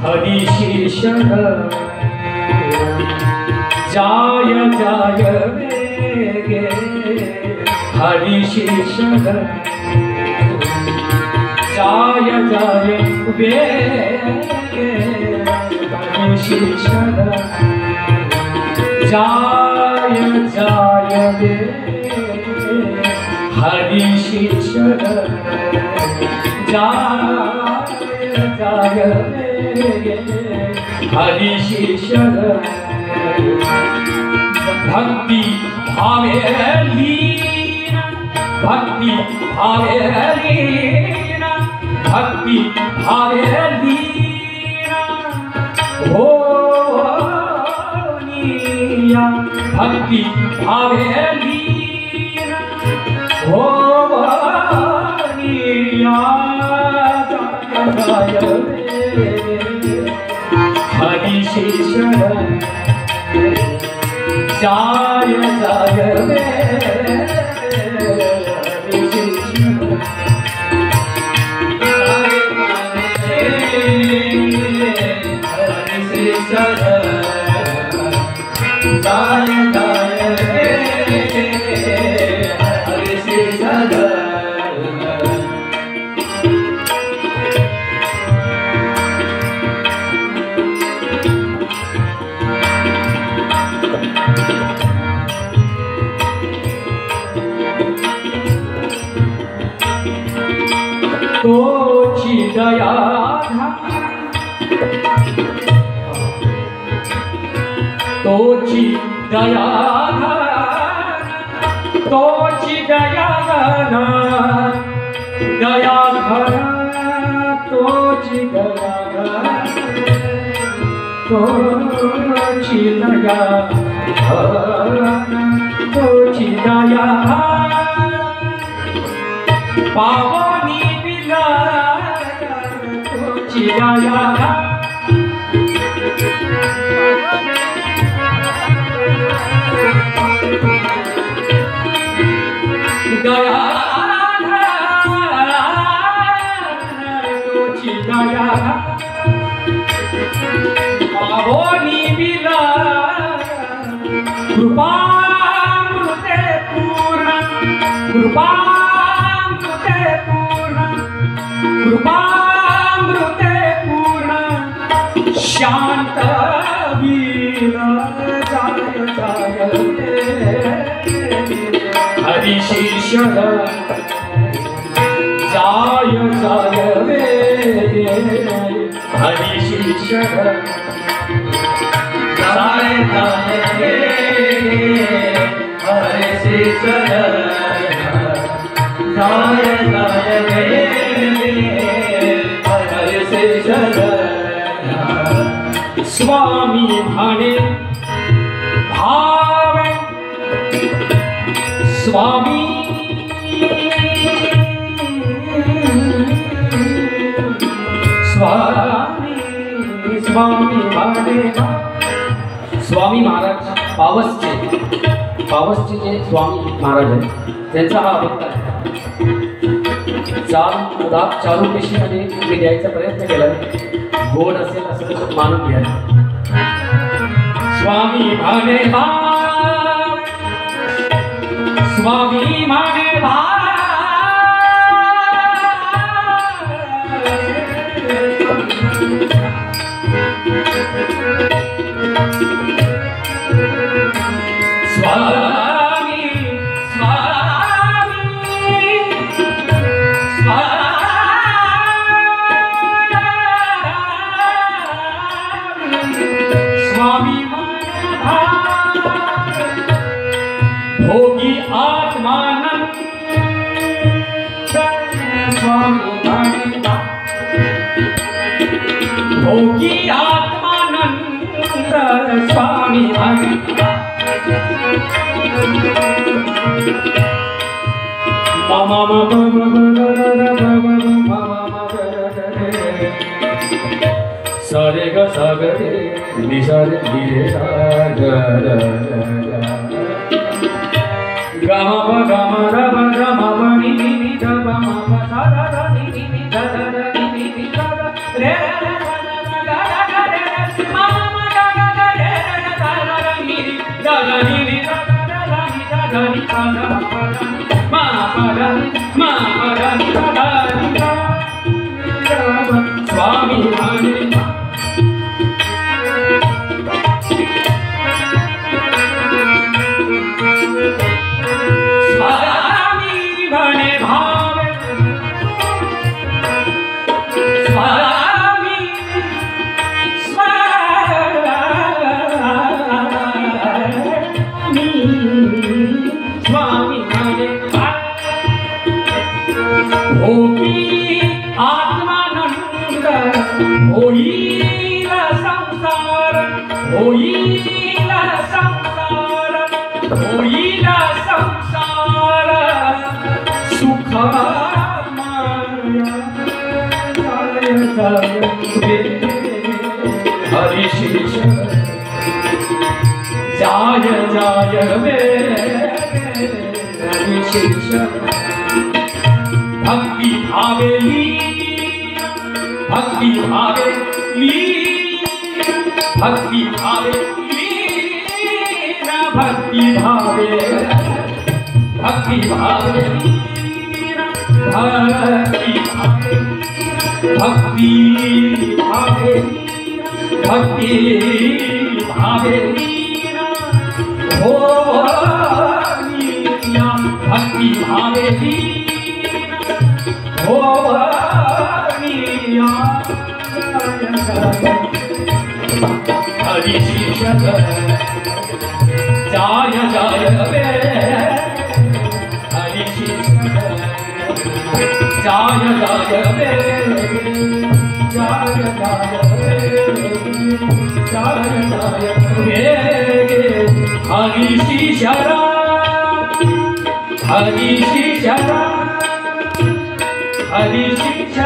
हरिशीष जाय जाय वेगे हरिशीष जाय जाय वेगे हरिशीष जाय जाय वेगे हरिशीष जाय जाय हरिशीष भक्ति भावे लीन भक्ति भावे लीन भक्ति भावे लीन हो निया भक्ति भावे लीन हो निया हरिशीष जाय जाय हरिशीष जाय जाय हरिशीष तोची दया तोची दया तोची दया दया घर तोची दया तोची दया तोची दया पावनी तोची दया दया तोची दया पावनी विला कृपामृते पूर्ण कृपामृते पूर्ण कृपामृते पूर्ण शांत वीरा जाय जाय हरिशीष जाय जाय हरिशीष जाय जाय हरिशीष जाय जाय हरिशीष स्वामी भाने भावे स्वामी स्वामी स्वामी भाने स्वामी महाराज पावसचे जे स्वामी महाराज आहेत त्यांचा हा अभंग आहे. चालू पेशीमध्ये मी द्यायचा प्रयत्न केला गोड असेल असं मानून घ्या. स्वामी भाने स्वामी भाने स्वामी स्वामी भोगी आत्मानंद स्वामी भोगी आत्मानंद स्वामी सरे ग सागरे निसारे धीरे गम गम रब गम नि नि ध ब म प सा ध ध नि नि ध ध नि नि ध ध रे रे ग ग नी सा मा पा नी सा स्वामी म्हणे आत्मानंद होईल संसार होईल संसार होईल संसार सुखमय हरिशिष जाय जाय वे हरिशिष भक्ति भावे भक्ति भावे भक्ति भावे भक्ति भावे भक्ति भावे भक्ति भावे भक्ति भावे भक्ति भावे हो भक्ति भावे हरिशिष जाय जाय वे हरिशिष जाय जाय वे जाय जाय वे जाय जाय वे हरिशिष हरिशिष हरिशिष